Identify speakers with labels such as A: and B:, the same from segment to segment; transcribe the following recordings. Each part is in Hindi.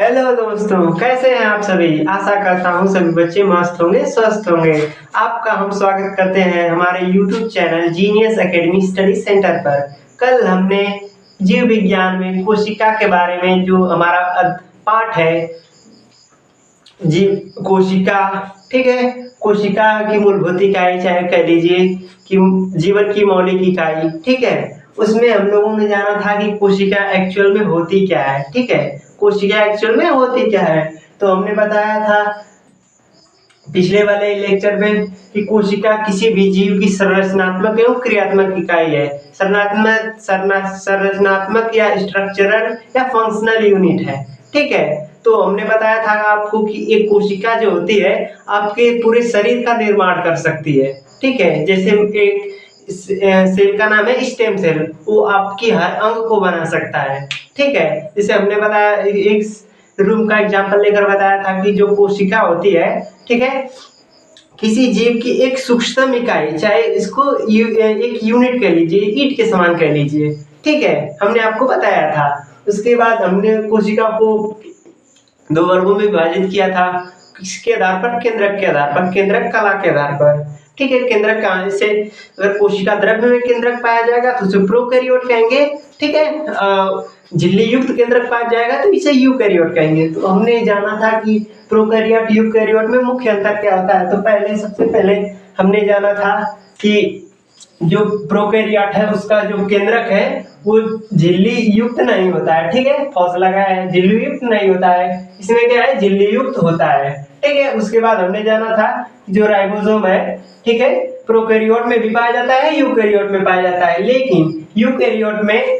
A: हेलो दोस्तों, कैसे हैं आप सभी। आशा करता हूँ सभी बच्चे मस्त होंगे, स्वस्थ होंगे। आपका हम स्वागत करते हैं हमारे YouTube channel genius academy study centre पर। कल हमने जीव विज्ञान में कोशिका के बारे में जो हमारा पाठ है, जीव कोशिका, ठीक है। कोशिका की मूलभूत इकाई चाहे कह लीजिए कि जीवन की मौलिक इकाई, ठीक है। उसमें हम लोगों ने जाना था कि कोशिका एक्चुअल में होती क्या है, ठीक है। कोशिका एक्चुअल में होती क्या है, तो हमने बताया था पिछले वाले लेक्चर में कि कोशिका किसी भी जीव की संरचनात्मक एवं क्रियात्मक इकाई है। संरचनात्मक या स्ट्रक्चरल या फंक्शनल यूनिट है, ठीक है। तो हमने बताया था आपको कि एक कोशिका जो होती है आपके पूरे शरीर का निर्माण कर सकती है, ठीक है। जैसे एक सेल का नाम है स्टेम सेल, वो आपकी हर अंग को बना सकता है, ठीक है। जैसे हमने बताया एक रूम का एग्जांपल लेकर बताया था कि जो कोशिका होती है, ठीक है, किसी जीव की एक सूक्ष्म इकाई, चाहे इसको एक यूनिट कह लीजिए, ईंट के समान कह लीजिए, ठीक है। हमने आपको बताया था। उसके बाद हमने कोशिका को दो वर्गों में विभाजित किया था, किसके आधार पर, केंद्रक के आधार पर, केंद्रक कला के आधार पर, ठीक है। केंद्रक कहाँ से, अगर कोशिका द्रव्य में केंद्रक पाया जाएगा तो उसे प्रोकैरियोट कहेंगे, ठीक है। झिल्ली युक्त केंद्रक पाया जाएगा तो इसे यूकैरियोट कहेंगे। तो हमने जाना था कि प्रोकैरियोट यूकैरियोट में मुख्य अंतर क्या होता है। तो सबसे पहले हमने जाना था कि जो प्रोकैरियोट है उसका जो केंद्रक है वो झिल्ली युक्त नहीं होता है, ठीक है। फॉस लगा है, झिल्ली युक्त नहीं होता है, इसमें क्या है, झिल्ली युक्त होता है, ठीक है। उसके बाद हमने जाना था जो राइबोसोम है, ठीक है, प्रोकैरियोट में भी पाया जाता है, यूकैरियोट में पाया जाता है। लेकिन यूकैरियोट में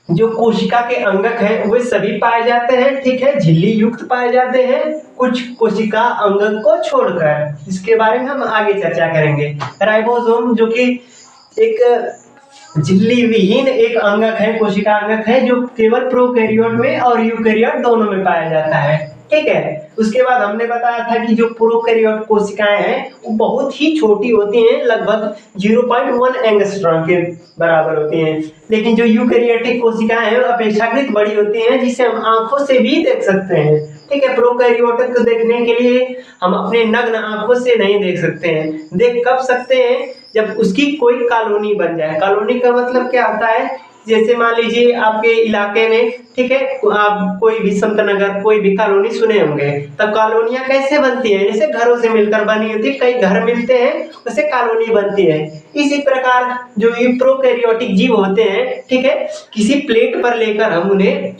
A: जो कोशिका के अंगक हैं वे सभी पाए जाते हैं, ठीक है, झिल्ली युक्त पाए जाते हैं, कुछ कोशिका अंगक को छोड़कर। इसके बारे में हम आगे चर्चा करेंगे। राइबोसोम जो कि एक झिल्ली विहीन एक अंगक है, कोशिका अंगक है, जो केवल प्रोकैरियोट में और यूकैरियोट दोनों में पाया जाता है, ठीक है। उसके बाद हमने बताया था कि जो प्रोकैरियोट कोशिकाएं हैं वो बहुत ही छोटी होती हैं, लगभग 0.1 एंगस्ट्रॉम के बराबर होती हैं। लेकिन जो यूकैरियोटिक कोशिकाएं हैं अपेक्षाकृत बड़ी होती हैं, जिसे हम आंखों से भी देख सकते हैं, ठीक है। प्रोकैरियोटिक को देखने के लिए हम अपने नग्न आंखों से नहीं देख सकते हैं। देख कब सकते हैं, जब उसकी कोई कॉलोनी बन जाए। कॉलोनी का मतलब क्या होता है, जैसे मान लीजिए आपके इलाके में, ठीक है, आप कोई भी संत नगर कोई भी कॉलोनी सुने होंगे। तब कॉलोनियां कैसे बनती है, जैसे घरों से मिलकर बनी होती है, कई घर मिलते हैं उसे कॉलोनी बनती है। इसी प्रकार जो ये प्रोकैरियोटिक जीव होते हैं, ठीक है, किसी प्लेट पर लेकर हम उन्हें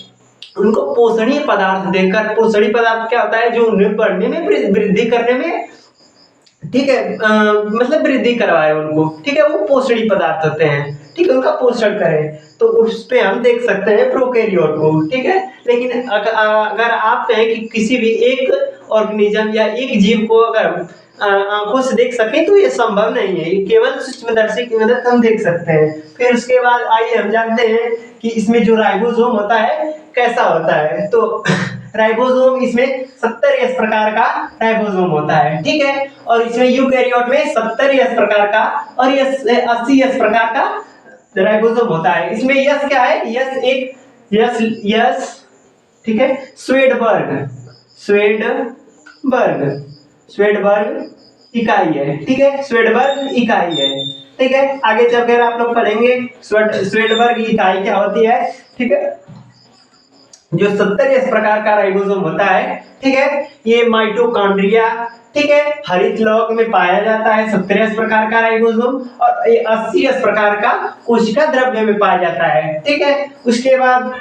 A: उनको पोषणीय पदार्थ देकर, पोषणीय पदार्थ क्या होता है, जो उन्हें बढ़ने में, वृद्धि करने में, ठीक है, मतलब वृद्धि करवाए उनको, ठीक है, वो पोषणी पदार्थ होते हैं, ठीक है, उनका पोषण करें। तो उस पे हम देख सकते हैं प्रोकैरियोट को, ठीक है। लेकिन अगर आप कहें कि किसी भी एक ऑर्गेनिज्म या एक जीव को अगर आंखों से देख सके तो ये संभव नहीं है, केवल सूक्ष्मदर्शी की मदद से हम देख सकते हैं। फिर उसके बाद आइए हम जानते हैं कि इसमें जो राइबोसोम होता है कैसा होता है। तो राइबोसोम इसमें 70 प्रकार का राइबोसोम होता है, ठीक है। और इसमें यूकैरियोट में 70 प्रकार का और 80 प्रकार का राइबोसोम होता है। इसमें यस क्या है, यस एक यस, ठीक है, स्वेडबर्ग इकाई है, ठीक है, स्वेडबर्ग इकाई है, ठीक है। आगे चलकर आप लोग पढ़ेंगे स्वेडबर्ग इकाई क्या होती है, ठीक है। जो 70 प्रकार का राइबोसोम होता है, ठीक है, ये माइटोकॉन्ड्रिया, ठीक है, हरित लौक में पाया जाता है 70 प्रकार का राइबोसोम, और ये 80 प्रकार का कोशिका द्रव्य में पाया जाता है, ठीक है। उसके बाद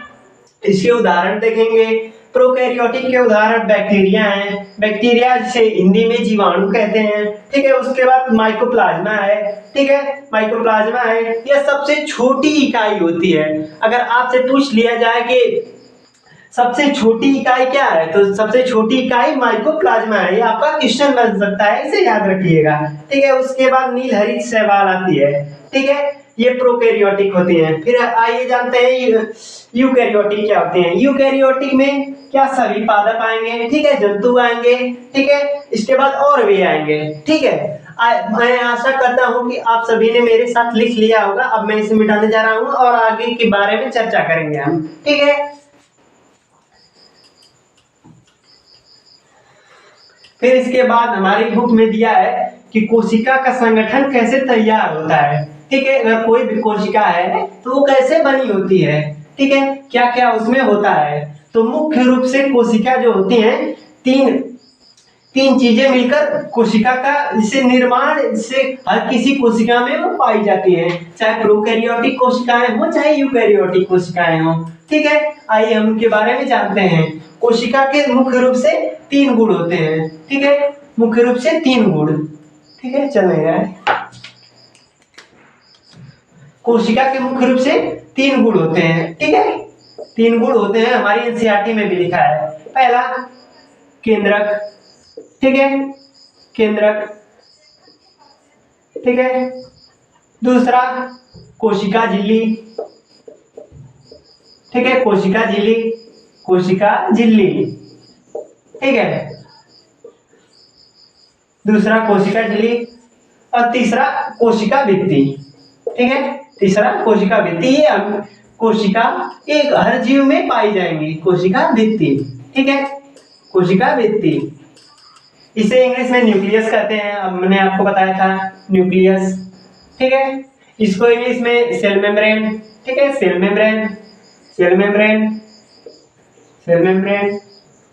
A: इसके उदाहरण देखेंगे। प्रोकैरियोटिक के उदाहरण बैक्टीरिया हैं, बैक्टीरिया जिसे हिंदी में जीवाणु कहते हैं, ठीक है। उसके बाद माइकोप्लाज्मा है, ठीक है, माइकोप्लाज्मा है, यह सबसे छोटी इकाई होती है। अगर आपसे पूछ लिया जाए कि सबसे छोटी इकाई क्या है, तो सबसे छोटी इकाई माइकोप्लाज्मा है। ये आपका क्वेश्चन बन सकता है, इसे याद रखिएगा, ठीक है। उसके बाद नीलहरित शैवाल आती है, ठीक है, ये प्रोकैरियोटिक होती हैं। फिर आइए जानते हैं यूकैरियोटिक क्या होते हैं। यूकैरियोटिक में क्या सभी पादप आएंगे, ठीक है, जंतु आएंगे, ठीक है, इसके बाद और भी आएंगे, ठीक है। मैं आशा करता हूं कि आप सभी ने मेरे साथ लिख लिया होगा। अब मैं इसे मिटाने जा रहा हूं और आगे के बारे में चर्चा करेंगे हम, ठीक है। फिर इसके बाद हमारी बुक में दिया है कि कोशिका का संगठन कैसे तैयार होता है। ठीक है, अगर कोई भी कोशिका है तो वो कैसे बनी होती है, ठीक है, क्या क्या उसमें होता है। तो मुख्य रूप से कोशिका जो होती हैं तीन चीजें मिलकर कोशिका का जिसे निर्माण से हर किसी कोशिका में वो पाई जाती है, चाहे प्रोकैरियोटिक कोशिकाएं हो चाहे यूकैरियोटिक कोशिकाएं हो। ठीक है, आइए हम उनके बारे में जानते हैं। कोशिका के मुख्य रूप से 3 गुण होते हैं। ठीक है, मुख्य रूप से 3 गुण। ठीक है, चलेगा। कोशिका के मुख्य रूप से 3 गुण होते हैं। ठीक है, 3 गुण होते हैं, हमारी एनसीईआरटी में भी लिखा है। पहला केंद्रक, ठीक है, केंद्रक, ठीक है। दूसरा कोशिका झिल्ली, ठीक है, कोशिका झिल्ली, कोशिका झिल्ली, ठीक है, दूसरा कोशिका झिल्ली। और तीसरा कोशिका भित्ति, ठीक है, तीसरा कोशिका भित्ति। ये कोशिका एक हर जीव में पाई जाएंगी, कोशिका भित्ति। ठीक है, कोशिका भित्ति, इसे इंग्लिश में न्यूक्लियस कहते हैं, अब मैंने आपको बताया था न्यूक्लियस। ठीक है, इसको इंग्लिश में सेल मेम्ब्रेन, ठीक है, cell membrane, cell membrane, cell membrane,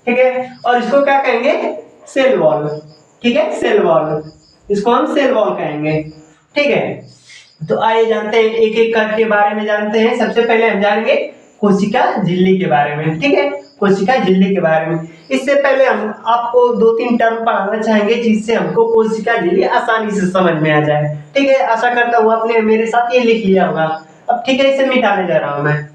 A: ठीक है। और इसको क्या कहेंगे, सेल वॉल, ठीक है, सेल वॉल, इसको हम सेल वॉल कहेंगे। ठीक है, तो आइए जानते हैं, एक एक करके बारे में जानते हैं। सबसे पहले हम जानेंगे कोशिका झिल्ली के बारे में। ठीक है, कोशिका झिल्ली के बारे में। इससे पहले हम आपको 2-3 टर्म पढ़ाना चाहेंगे जिससे हमको कोशिका झिल्ली आसानी से समझ में आ जाए। ठीक है, आशा करता हूँ आपने मेरे साथ ये लिख लिया होगा। अब ठीक है, इसे मिटाने जा रहा हूं मैं।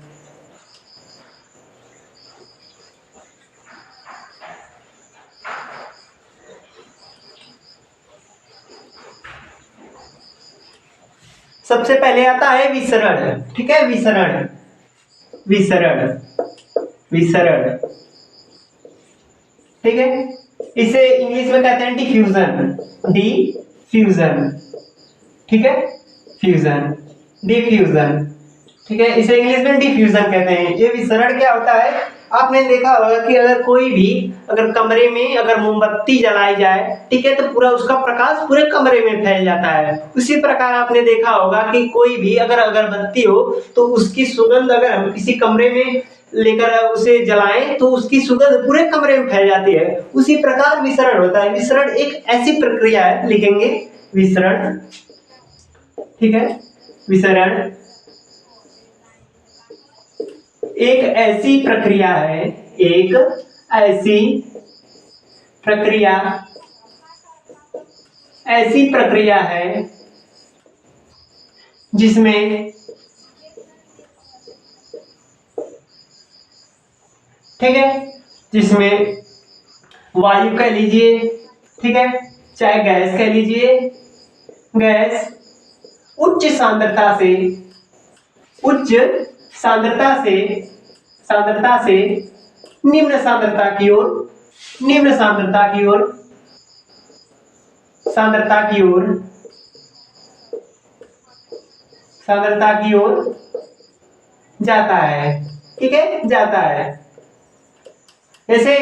A: सबसे पहले आता है विसरण। ठीक है, विसरण, विसरण, विसरण, ठीक है, इसे इंग्लिश में कहते हैं डिफ्यूजन, डिफ्यूजन, ठीक है, फ्यूजन, डिफ्यूजन, ठीक है, इसे इंग्लिश में डिफ्यूजन कहते हैं। ये विसरण क्या होता है, आपने देखा होगा कि अगर कोई भी अगर कमरे में अगर मोमबत्ती जलाई जाए, ठीक है, तो पूरा उसका प्रकाश पूरे कमरे में फैल जाता है। उसी प्रकार आपने देखा होगा कि कोई भी अगर अगरबत्ती हो तो उसकी सुगंध अगर हम किसी कमरे में लेकर उसे जलाएं तो उसकी सुगंध पूरे कमरे में फैल जाती है। उसी प्रकार विसरण होता है। विसरण एक ऐसी प्रक्रिया है, लिखेंगे विसरण, ठीक है, विसरण एक ऐसी प्रक्रिया है, एक ऐसी प्रक्रिया, ऐसी प्रक्रिया है जिसमें, ठीक है, जिसमें वायु कह लीजिए, ठीक है, चाहे गैस कह लीजिए, गैस उच्च सांद्रता से, उच्च सांद्रता से, सांद्रता से निम्न सांद्रता की ओर, निम्न सांद्रता की ओर, सांद्रता की ओर, सांद्रता की ओर जाता है। ठीक है, जाता है। जैसे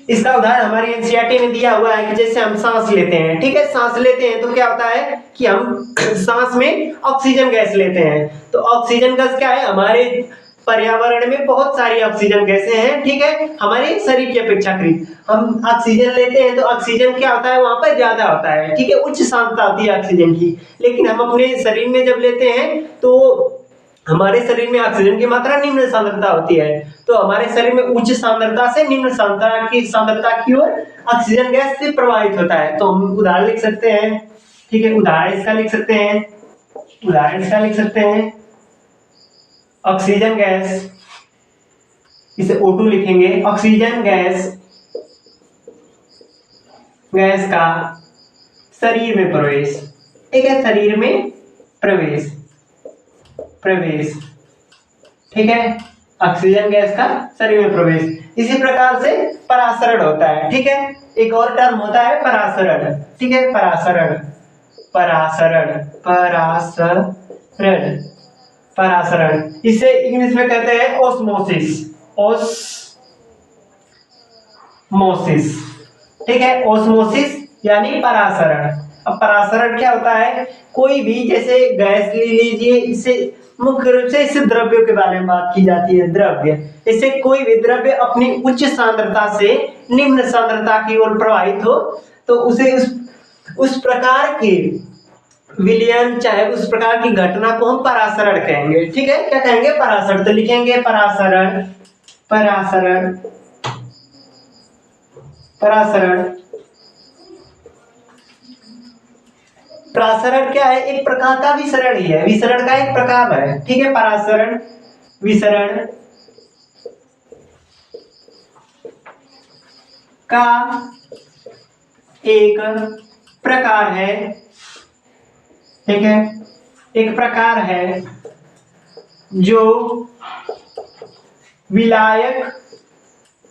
A: इसका उदाहरण हमारी एनसीईआरटी में दिया हुआ है कि जैसे हम सांस लेते हैं, ठीक है, सांस लेते हैं तो क्या होता है कि हम सांस में ऑक्सीजन गैस लेते हैं। तो ऑक्सीजन गैस क्या है, हमारे पर्यावरण में बहुत सारी ऑक्सीजन गैसें हैं, ठीक है, हमारे शरीर की अपेक्षाकृत हम ऑक्सीजन लेते हैं तो ऑक्सीजन क्या होता है, वहां पर ज्यादा होता है, ठीक है, उच्च सांद्रता होती है ऑक्सीजन की। लेकिन हम अपने शरीर में जब लेते हैं तो हमारे शरीर में ऑक्सीजन की मात्रा निम्न सांद्रता होती है। तो हमारे शरीर में उच्च सांद्रता से निम्न सांद्रता की ओर ऑक्सीजन गैस से प्रवाहित होता है। तो हम उदाहरण लिख सकते हैं, ठीक है, उदाहरण इसका लिख सकते हैं, उदाहरण इसका लिख सकते हैं, ऑक्सीजन गैस, इसे O2 लिखेंगे, ऑक्सीजन गैस, गैस का शरीर में प्रवेश, ठीक है, शरीर में प्रवेश, प्रवेश, ठीक है, ऑक्सीजन गैस का शरीर में प्रवेश। इसी प्रकार से परासरण होता है। ठीक है, एक और टर्म होता है परासरण, ठीक है, परासरण, परासरण, परासरण, परासरण, इसे इंग्लिश में कहते हैं ओस्मोसिस, ओस्मोसिस, ठीक है। ओस्मोसिस यानी परासरण। अब परासरण क्या होता है, कोई भी जैसे गैस ले लीजिए, इससे मुख्य रूप से इससे द्रव्यों के बारे में बात की जाती है। द्रव्य, इससे कोई भी द्रव्य अपनी उच्च सांद्रता से निम्न सांद्रता की ओर प्रवाहित हो तो उसे उस प्रकार के विलयन, चाहे उस प्रकार की घटना को हम परासरण कहेंगे। ठीक है, क्या कहेंगे, परासरण। तो लिखेंगे परासरण, परासरण, परासरण। परासरण क्या है, एक प्रकार का विसरण ही है, विसरण का एक प्रकार है। ठीक है, परासरण, विसरण का एक प्रकार है। ठीक है, एक प्रकार है जो विलायक,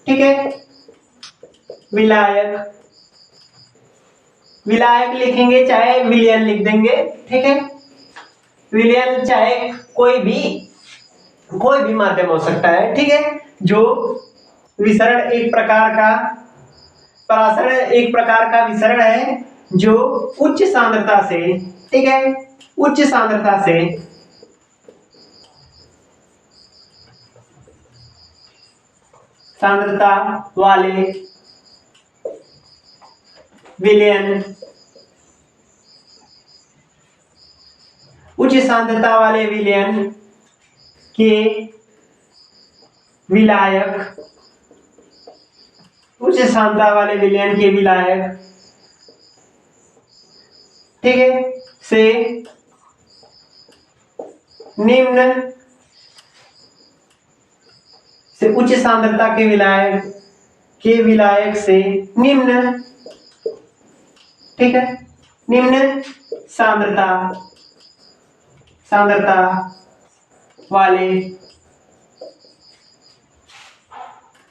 A: ठीक है, विलायक, विलायक लिखेंगे चाहे विलयन लिख देंगे। ठीक है, विलयन चाहे कोई भी माध्यम हो सकता है। ठीक है, जो विसरण एक प्रकार का, परासरण एक प्रकार का विसरण है जो उच्च सांद्रता से, ठीक है, उच्च सांद्रता से सांद्रता वाले विलयन, उच्च सांद्रता वाले विलयन के विलायक, उच्च सांद्रता वाले विलयन के विलायक, ठीक है, से निम्न, से उच्च सांद्रता के विलायक से निम्न, ठीक है, निम्न सांद्रता वाले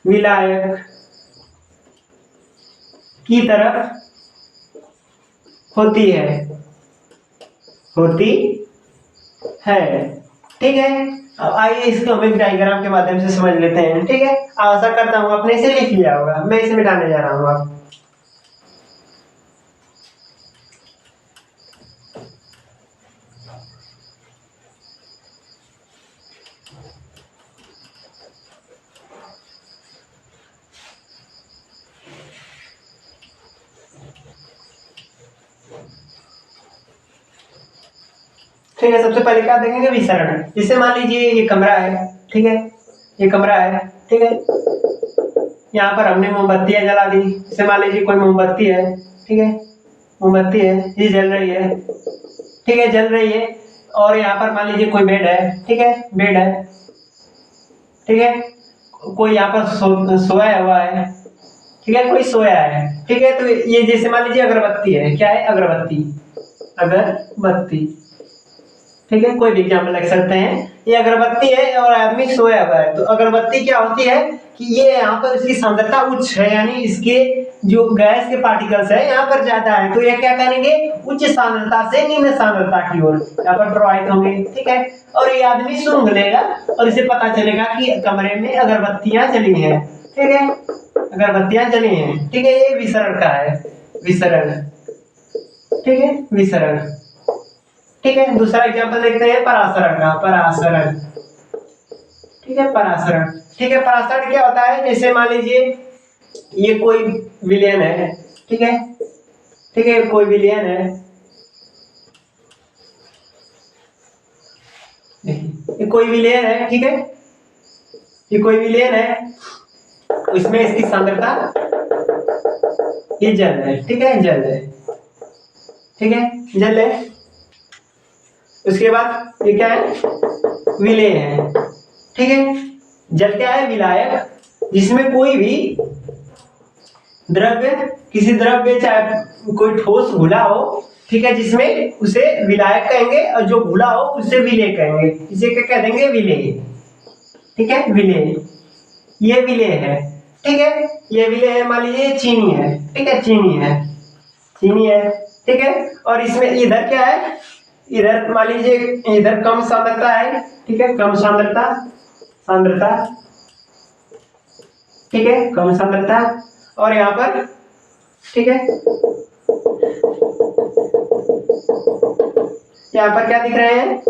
A: विलायक की तरफ होती है, ठीक है। अब आइए इसको हम एक डायग्राम के माध्यम से समझ लेते हैं। ठीक है, आशा करता हूं आपने इसे लिख लिया होगा, मैं इसे मिटाने जा रहा हूं अब। ठीक है, सबसे पहले क्या देखेंगे, विसरण। जैसे मान लीजिए ये कमरा है, ठीक है, ये कमरा है, ठीक है, यहाँ पर हमने मोमबत्तियां जला दी। जैसे मान लीजिए कोई मोमबत्ती है, ठीक है, मोमबत्ती है, ये जल रही है, ठीक है, जल रही है। और यहाँ पर मान लीजिए कोई बेड है, ठीक है, बेड है, ठीक है, कोई यहाँ पर सोया हुआ है, ठीक है, कोई सोया है, ठीक है। तो ये जैसे मान लीजिए अगरबत्ती है, क्या है, अगरबत्ती, अगरबत्ती, ठीक है, कोई भी एग्जाम्पल लिख सकते हैं। ये अगरबत्ती है और आदमी सोया हुआ है। तो अगरबत्ती क्या होती है कि ये यहाँ पर इसकी सांद्रता उच्च है, यानी इसके जो गैस के पार्टिकल्स है यहाँ पर ज्यादा है, तो ये क्या करेंगे, उच्च सांद्रता से निम्न सांद्रता की ओर यहाँ पर प्रवाहित होंगे। ठीक है, और ये आदमी सूंघ लेगा और इसे पता चलेगा कि कमरे में अगरबत्तियां जली हैं। ठीक है, अगरबत्तियां जली हैं। ठीक है, ये विसरण का है, विसरण, ठीक है, विसरण। ठीक है, दूसरा एग्जांपल देखते हैं परासरण का, परासरण, ठीक है, परासरण। ठीक है, परासरण क्या होता है, जैसे मान लीजिए ये कोई विलयन है, ठीक है, ठीक है, कोई विलयन है, ये कोई विलयन है, ठीक है, ये कोई विलयन है, इसमें इसकी सांद्रता, ये जल है, ठीक है, जल है, ठीक है, जल है। उसके बाद ये क्या है, विलय है, ठीक है। जल क्या है, विलायक, जिसमें कोई भी द्रव्य, किसी द्रव्य चाहे कोई ठोस घुला हो, ठीक है, जिसमें उसे विलायक कहेंगे और जो घुला हो उसे विलय कहेंगे। इसे क्या कह देंगे, विलय, ठीक है, विलय, ये विलय है, ठीक है, ये विलय है। मान लीजिए चीनी है, ठीक है, चीनी है, चीनी है, ठीक है। और इसमें इधर क्या है, इधर मान लीजिए इधर कम सांद्रता है, ठीक है, कम सांद्रता, ठीक है, कम सांद्रता। और यहाँ पर ठीक है, यहाँ पर क्या दिख रहे हैं,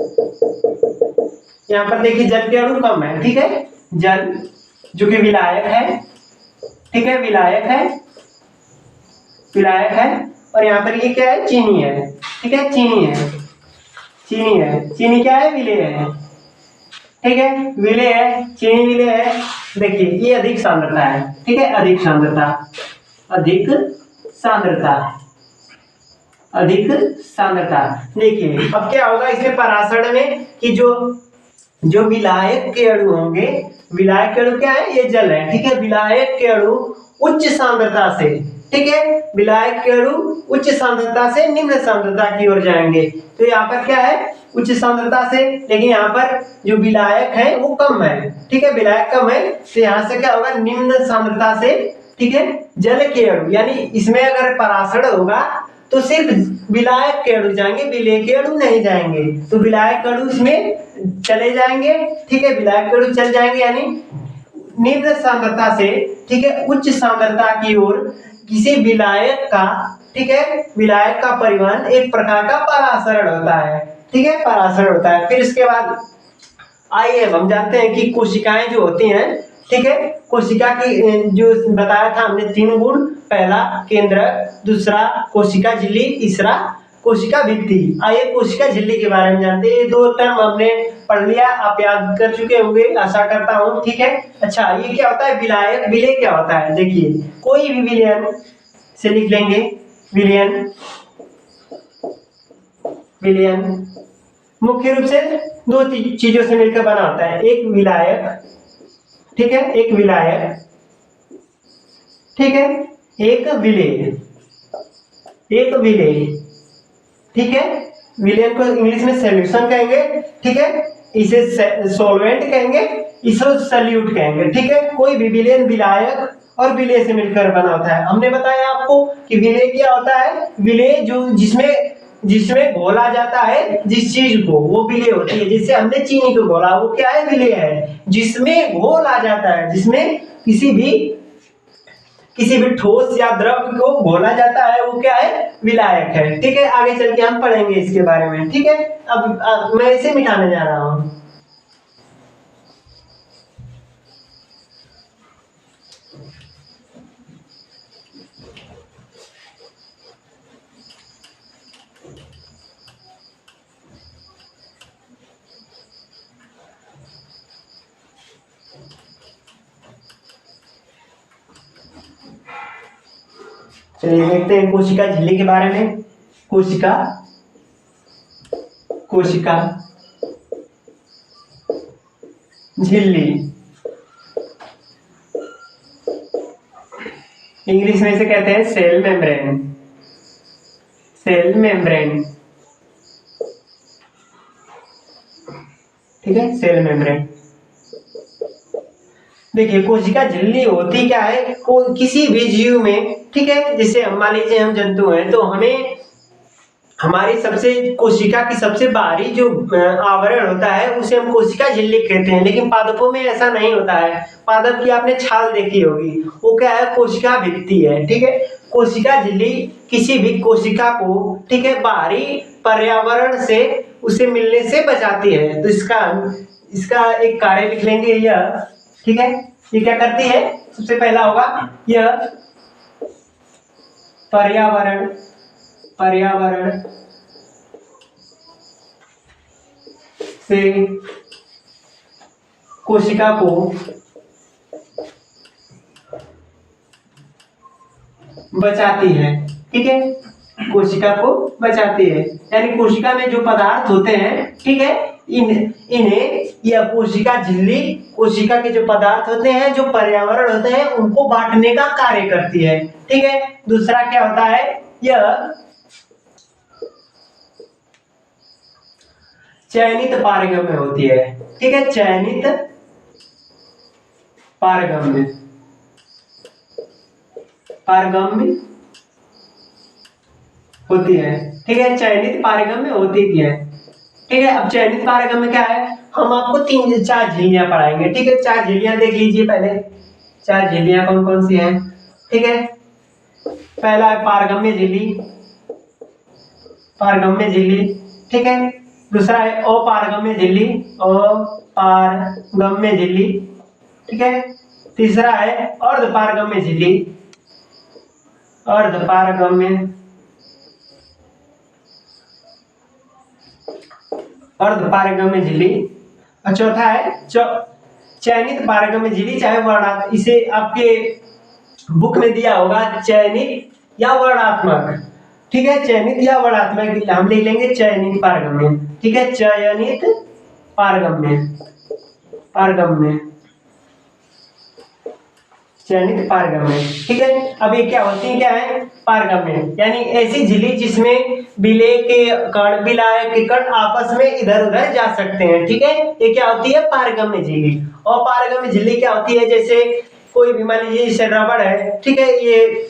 A: यहाँ पर देखिए जल के अणु कम है, ठीक है, जल जो कि विलायक है, ठीक है, विलायक है, विलायक है, और यहाँ पर ये क्या है, चीनी है, ठीक है, चीनी है, चीनी है, चीनी क्या है, विलेय है, ठीक है, विलेय है, चीनी विलेय है। देखिए ये अधिक सांद्रता है, ठीक है, अधिक सांद्रता, अधिक सांद्रता, अधिक सांद्रता। देखिए अब क्या होगा इसमें परासरण में कि जो विलायक के अणु होंगे, विलायक के अणु क्या है, ये जल है, ठीक है, विलायक के अणु उच्च सांद्रता से, ठीक है, विलायक के अणु उच्च सांद्रता से निम्न सांद्रता की ओर जाएंगे। तो यहाँ पर क्या है, उच्च सांद्रता से, लेकिन यहाँ पर जो विलायक है वो कम है, ठीक है, विलायक कम है, तो यहाँ से क्या होगा, निम्न सांद्रता से, ठीक है, जल के अणु, यानी इसमें अगर परासरण होगा तो सिर्फ विलायक के अणु जाएंगे, विलेय के अणु नहीं जाएंगे, तो विलायक अणु इसमें चले जाएंगे, ठीक है, विलायक अणु चल जाएंगे, यानी निम्न सांद्रता से, ठीक है, उच्च सांद्रता की ओर किसी विलायक का, ठीक है, विलायक का परिवहन एक प्रकार का परासरण होता है, ठीक है, परासरण होता है। फिर इसके बाद आइए हम जानते हैं कि कोशिकाएं जो होती हैं, ठीक है, कोशिका की जो बताया था हमने 3 गुण, पहला केंद्रक, दूसरा कोशिका झिल्ली, तीसरा कोशिका भित्ति। आइए कोशिका झिल्ली के बारे में जानते हैं, ये 2 टर्म हमने पढ़ लिया, आप याद कर चुके होंगे आशा करता हूँ, ठीक है। अच्छा ये क्या होता है, विलायक, विलेय क्या होता है, देखिए कोई भी विलयन से लिख लेंगे, विलयन, विलयन मुख्य रूप से 2 चीजों से मिलकर बना होता है, एक विलायक, ठीक है, एक विलायक, ठीक है, एक विलेय, एक विलेय, ठीक है, विलेय को इंग्लिश में सॉल्यूशन कहेंगे, ठीक है, इसे सॉल्वेंट कहेंगे, इसे सॉल्यूट कहेंगे, ठीक है। कोई भी विलेय विलायक और विलेय से मिलकर बना होता है। हमने बताया आपको कि विलेय क्या होता है, विलेय जो जिसमें घोला जाता है जिस चीज को, वो विलेय होती है। जिससे हमने चीनी को घोला, वो क्या है, विलेय है। जिसमें घोल आ जाता है, जिसमें किसी भी ठोस या द्रव को घोला जाता है, वो क्या है, विलायक है, ठीक है। आगे चल के हम पढ़ेंगे इसके बारे में, ठीक है। अब मैं इसे मिटाने जा रहा हूं। चलिए देखते हैं कोशिका झिल्ली के बारे में। कोशिका झिल्ली, इंग्लिश में इसे कहते हैं सेल मेम्ब्रेन, सेल मेम्ब्रेन, ठीक है, सेल मेम्ब्रेन। देखिए कोशिका झिल्ली होती क्या है, किसी भी जीव में, ठीक है, जैसे मान लीजिए हम जंतु हैं, तो हमें हमारी कोशिका की सबसे बाहरी जो आवरण होता है उसे हम कोशिका झिल्ली कहते हैं। लेकिन पादपों में ऐसा नहीं होता है। पादप की आपने छाल देखी होगी, वो क्या है, कोशिका भित्ति है, ठीक है। कोशिका झिल्ली किसी भी कोशिका को, ठीक है, बाहरी पर्यावरण से उसे मिलने से बचाती है। तो इसका एक कार्य लिख लेंगे यह, ठीक है। ये क्या करती है, सबसे पहला होगा यह पर्यावरण से कोशिका को बचाती है, ठीक है, कोशिका को बचाती है। यानी कोशिका में जो पदार्थ होते हैं, ठीक है, इन्हें यह कोशिका झिल्ली, कोशिका के जो पदार्थ होते हैं, जो पर्यावरण होते हैं, उनको बांटने का कार्य करती है, ठीक है। दूसरा क्या होता है, यह चयनित पारगम्य होती है, ठीक है, चयनित पारगम्य होती है, ठीक है, चयनित पारगम्य होती है, ठीक है। अब चयनित पारगम्य क्या है, हम आपको 4 झिल्लियां पढ़ाएंगे, ठीक है। 4 झिल्लियां देख लीजिए पहले, 4 झिल्लियां कौन कौन सी हैं, ठीक है। पहला है पारगम्य झिल्ली, पारगम्य झिल्ली, ठीक है। दूसरा है अपारगम्य झिल्ली, अपारगम्य झिल्ली, ठीक है। तीसरा है अर्धपारगम्य झिल्ली, अर्धपारगम्य, अर्धपारगम्य झिल्ली। और चौथा है चयनित पारगम्य झिल्ली, चाहे वर्णात्मक, इसे आपके बुक में दिया होगा चयनित या वर्णात्मक, ठीक है। चयनित या वर्णात्मक हम लिख लेंगे चयनित पारगम्य, ठीक है। चयनित पारगम्य, पारगम्य, चयनित पारगम्य, ठीक है। अब ये क्या होती है, क्या है पारगम्य, यानी ऐसी झिल्ली जिसमें विलेय के कण, विलायक के कण आपस में इधर उधर जा सकते हैं, ठीक है। ये क्या होती है पारगम्य झिल्ली। और पारगम्य झिल्ली क्या होती है, जैसे कोई भी मान लीजिए जैसे रबड़ है, ठीक है, ये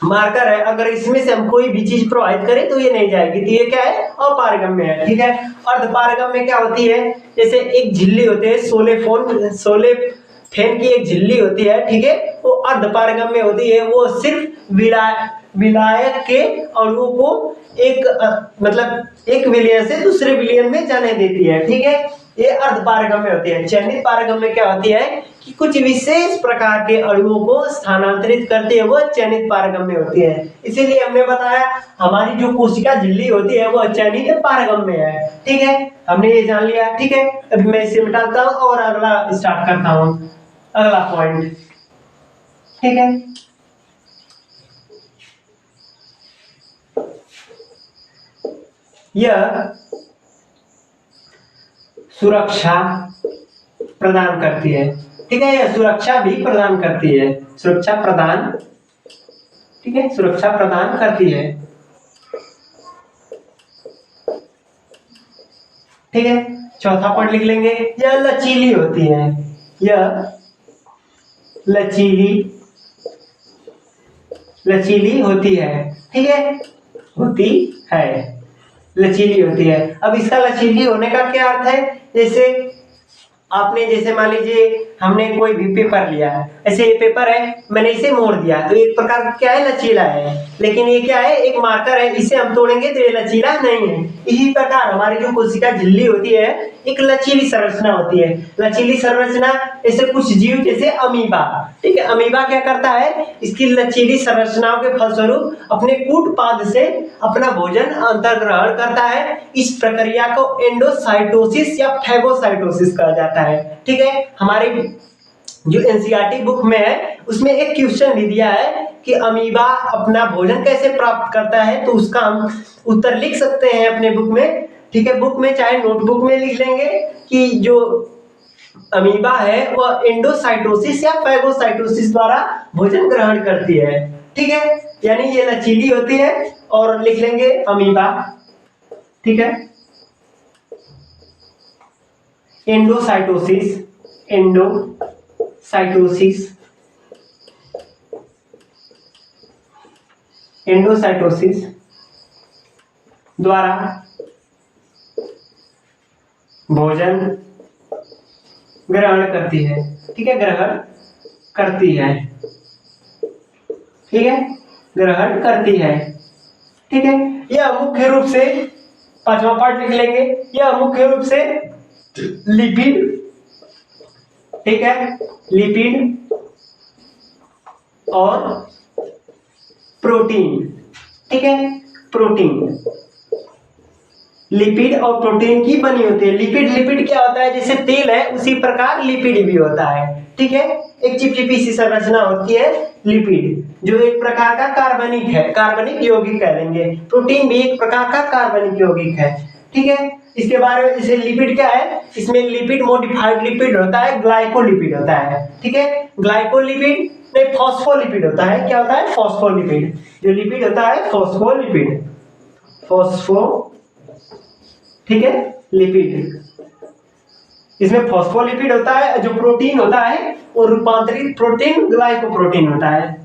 A: मार्कर है, अगर इसमें से हम कोई भी चीज प्रोवाइड करें तो ये नहीं जाएगी, तो ये क्या है अपारगम्य है, ठीक है। अर्धपारगम्य क्या होती है, जैसे एक झिल्ली होती है सोले फेन की एक झिल्ली होती है, ठीक है, वो अर्धपारगम्य होती है, वो सिर्फ विलायक के अणुओं को एक मतलब एक विलयन से दूसरे विलयन में जाने देती है, ठीक है। ये अर्धपारगम्य होती है। चयनित पारगम्य क्या होती है कि कुछ विशेष प्रकार के अणुओं को स्थानांतरित करती है, वो चयनित पारगम्य होती है। इसीलिए हमने बताया हमारी जो कोशिका झिल्ली होती है वो चयनित पारगम्य है, ठीक है। हमने ये जान लिया, ठीक है। अभी मैं इसे मिटाता हूँ और अगला स्टार्ट करता हूँ, अगला पॉइंट, ठीक है। यह सुरक्षा प्रदान करती है, ठीक है। यह सुरक्षा भी प्रदान करती है, सुरक्षा प्रदान, ठीक है, सुरक्षा प्रदान करती है, ठीक है। चौथा पॉइंट लिख लेंगे, यह लचीली होती है, यह लचीली होती है, ठीक है, होती है, लचीली होती है। अब इसका लचीली होने का क्या अर्थ है, जैसे आपने जैसे मान लीजिए हमने कोई भी पेपर लिया, ऐसे ये पेपर है, मैंने इसे मोड़ दिया तो एक प्रकार का क्या है लचीला है, लेकिन ये क्या है एक मार्कर है, इसे हम तोड़ेंगे तो ये लचीला नहीं है। इसी प्रकार हमारी जो कोशिका झिल्ली होती है एक लचीली संरचना होती है। लचीली संरचना ऐसे कुछ जीव जैसे अमीबा, ठीक है, अमीबा क्या करता है, इसकी लचीली संरचनाओं के फलस्वरूप अपने कूटपाद से अपना भोजन अंतर्ग्रहण करता है। इस प्रक्रिया को एंडोसाइटोसिस या फैगोसाइटोसिस कहा जाता है, ठीक है। हमारे जो एनसीईआरटी बुक में है उसमें एक क्वेश्चन भी दिया है कि अमीबा अपना भोजन कैसे प्राप्त करता है, तो उसका हम उत्तर लिख सकते हैं अपने बुक में, ठीक है। बुक में चाहे नोटबुक में लिख लेंगे कि जो अमीबा है वह एंडोसाइटोसिस या फैगोसाइटोसिस द्वारा भोजन ग्रहण करती है, ठीक है, यानी ये लचीली होती है। और लिख लेंगे अमीबा, ठीक है, एंडोसाइटोसिस, एंडोसाइटोसिस, एंडोसाइटोसिस द्वारा भोजन ग्रहण करती है, ठीक है, ग्रहण करती है, ठीक है, ग्रहण करती है, ठीक है। यह मुख्य रूप से, पांचवा पार्ट लिख लेंगे, यह मुख्य रूप से लिपिड, ठीक है, लिपिड और प्रोटीन, ठीक है, प्रोटीन, लिपिड और प्रोटीन की बनी होती है। लिपिड क्या होता है, जैसे तेल है उसी प्रकार लिपिड भी होता है, ठीक है, एक चिपचिपी सी संरचना होती है लिपिड, जो एक प्रकार का कार्बनिक है, कार्बनिक यौगिक कह लेंगे। प्रोटीन भी एक प्रकार का कार्बनिक यौगिक है, ठीक है। इसके बारे में जैसे लिपिड क्या है, इसमें लिपिड मोडिफाइड लिपिड होता है, ग्लाइकोलिपिड होता है, ठीक है, ग्लाइकोलिपिड नहीं फॉस्फोलिपिड होता है, क्या होता है फॉस्फोलिपिड, जो लिपिड होता है फॉस्फोलिपिड, फॉस्फो, ठीक है, लिपिड, इसमें फॉस्फोलिपिड होता है। जो प्रोटीन होता है वो रूपांतरित प्रोटीन ग्लाइकोप्रोटीन होता है,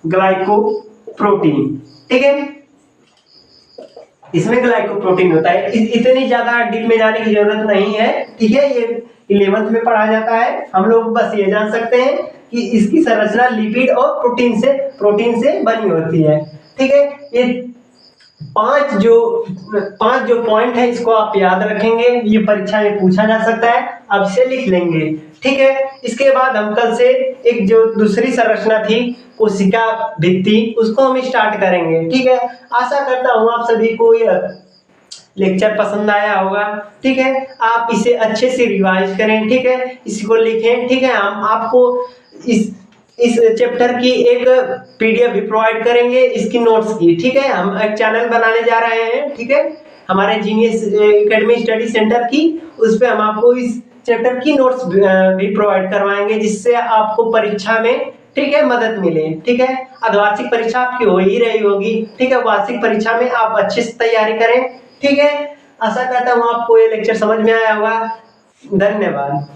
A: ग्लाइकोप्रोटीन, ठीक है, इसमें ग्लाइकोप्रोटीन होता है। इतनी ज्यादा डीप में जाने की जरूरत नहीं है, ठीक है, ये 11th में पढ़ा जाता है, हम लोग बस ये जान सकते हैं कि इसकी संरचना लिपिड और प्रोटीन से बनी होती है। ठीक है, ये पांच जो पॉइंट है इसको आप याद रखेंगे, ये परीक्षा में पूछा जा सकता है, अब से लिख लेंगे। ठीक है, इसके बाद हम कल से एक जो दूसरी संरचना थी कोशिका भित्ति, उसको हम स्टार्ट करेंगे। ठीक है, आशा करता हूँ आप सभी को यह लेक्चर पसंद आया होगा। ठीक है, आप इसे अच्छे से रिवाइज करें। ठीक है, इसको लिखें। ठीक है, हम आपको इस चैप्टर की एक पीडीएफ भी प्रोवाइड करेंगे इसकी नोट्स की। ठीक है, हम एक चैनल बनाने जा रहे हैं। ठीक है, हमारे जीनियस एकेडमी स्टडी सेंटर की, उस पे हम आपको इस चैप्टर की नोट्स भी प्रोवाइड करवाएंगे, जिससे आपको परीक्षा में, ठीक है, मदद मिले। ठीक है, अर्धवार्षिक परीक्षा आपकी हो ही रही होगी। ठीक है, वार्षिक परीक्षा में आप अच्छे से तैयारी करें। ठीक है, आशा करता हूँ आपको ये लेक्चर समझ में आया होगा। धन्यवाद।